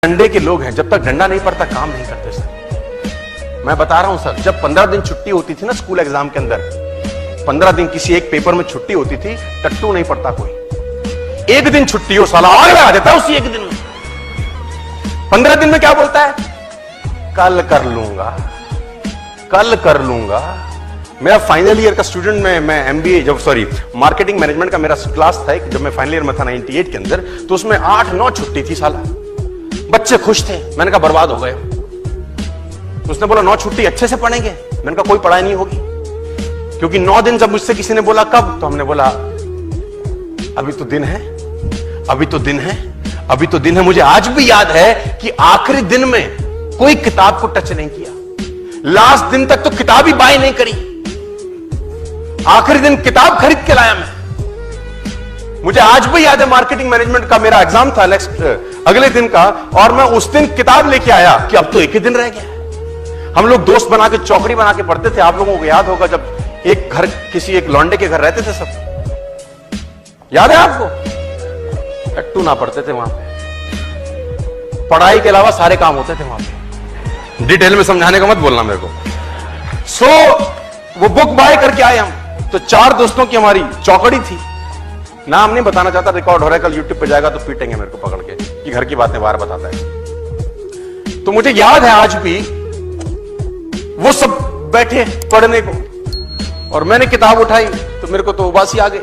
डंडे के लोग हैं, जब तक डंडा नहीं पड़ता काम नहीं करते सर। मैं बता रहा हूं सर, जब 15 दिन छुट्टी होती थी ना स्कूल एग्जाम के अंदर, 15 दिन किसी एक पेपर में छुट्टी होती थी, टट्टू नहीं पड़ता कोई। एक दिन छुट्टी हो साला आग लगा देता है उसी एक दिन में। 15 दिन में क्या बोलता है? कल कर लूंगा, कल कर लूंगा। मेरा फाइनल ईयर का स्टूडेंट मैं एमबीए जब मार्केटिंग मैनेजमेंट का मेरा क्लास था जब मैं फाइनल ईयर में था 98 के अंदर, तो उसमें 8-9 छुट्टी थी साला। बच्चे खुश थे। मैंने कहा बर्बाद हो गए। उसने बोला 9 छुट्टी अच्छे से पढ़ेंगे। मैंने कहा कोई पढ़ाई नहीं होगी, क्योंकि 9 दिन जब मुझसे किसी ने बोला कब, तो हमने बोला अभी तो दिन है, अभी तो दिन है, अभी तो दिन है। मुझे आज भी याद है कि आखिरी दिन में कोई किताब को टच नहीं किया, लास्ट दिन तक तो किताब ही बाय नहीं करी, आखिरी दिन किताब खरीद के लाया मैं। मुझे आज भी याद है मार्केटिंग मैनेजमेंट का मेरा एग्जाम था नेक्स्ट अगले दिन का, और मैं उस दिन किताब लेके आया कि अब तो एक ही दिन रह गया। हम लोग दोस्त बना के चौकड़ी बना के पढ़ते थे। आप लोगों को याद होगा जब एक घर किसी एक लौंडे के घर रहते थे सब, याद है आपको? टट्टू ना पढ़ते थे वहां पे, पढ़ाई के अलावा सारे काम होते थे वहां पे। डिटेल में समझाने का मत बोलना मेरे को। वो बुक बाय करके आए हम, तो 4 दोस्तों की हमारी चौकड़ी थी। नाम नहीं बताना चाहता, रिकॉर्ड हो रहा है, कल यूट्यूब पे जाएगा तो पीटेंगे मेरे को पकड़ के कि घर की बातें बाहर बताता है। तो मुझे याद है आज भी वो सब बैठे पढ़ने को, और मैंने किताब उठाई तो मेरे को तो उबासी आ गई।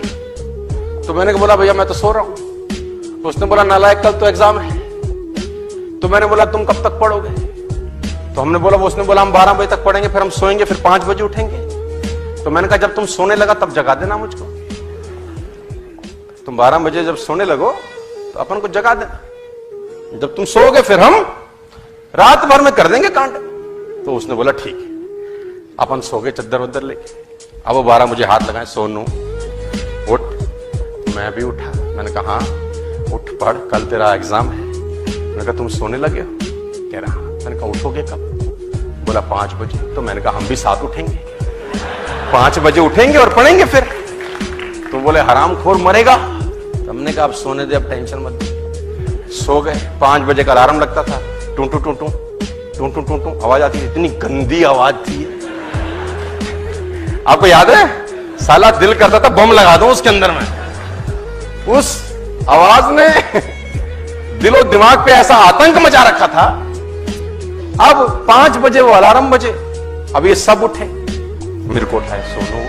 तो मैंने बोला भैया मैं तो सो रहा हूं। तो उसने बोला नालायक कल तो एग्जाम है। तो मैंने बोला तुम कब तक पढ़ोगे? तो हमने बोला, वो उसने बोला हम 12 बजे तक पढ़ेंगे, फिर हम सोएंगे, फिर 5 बजे उठेंगे। तो मैंने कहा जब तुम सोने लगा तब जगा देना मुझको। तुम 12 बजे जब सोने लगो तो अपन को जगा देना, जब तुम सोओगे फिर हम रात भर में कर देंगे कांड। तो उसने बोला ठीक है। अपन सो गए चद्दर वद्दर लेके। अब वो 12 मुझे हाथ लगाए, सोनू उठ। मैं भी उठा। मैंने कहा हाँ उठ पढ़, कल तेरा एग्जाम है। मैंने कहा तुम सोने लगे हो? कह रहा हाँ। मैंने कहा उठोगे कब? बोला 5 बजे। तो मैंने कहा हम भी साथ उठेंगे, 5 बजे उठेंगे और पढ़ेंगे फिर। तो बोले हरामखोर मरेगा। तो हमने कहा अब सोने दे, अब टेंशन मत दे। सो गए। 5 बजे का अलार्म लगता था, टू टू टू टू टू टू टू टू आवाज आती थी, इतनी गंदी आवाज थी। आपको याद है? साला दिल करता था बम लगा दूं उसके अंदर में। उस आवाज ने दिलो दिमाग पे ऐसा आतंक मचा रखा था। अब 5 बजे वो अलार्म बजे, अब ये सब उठे, मेरे को उठाए, सोनू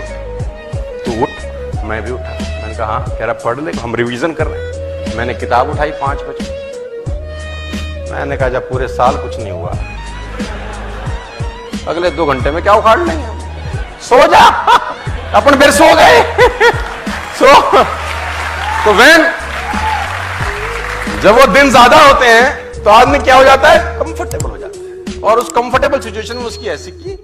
तू उठ। मैं भी उठा। मैंने कहा हाँ। कह रहा पढ़ ले, हम रिवीजन कर रहे हैं। मैंने किताब उठाई 5 बजे। मैंने कहा जब पूरे साल कुछ नहीं हुआ, अगले 2 घंटे में क्या उखाड़ लेंगे, सो जा। अपन फिर सो गए। तो जब वो दिन ज्यादा होते हैं तो आदमी क्या हो जाता है, कंफर्टेबल हो जाता है। और उस कंफर्टेबल सिचुएशन में उसकी ऐसी की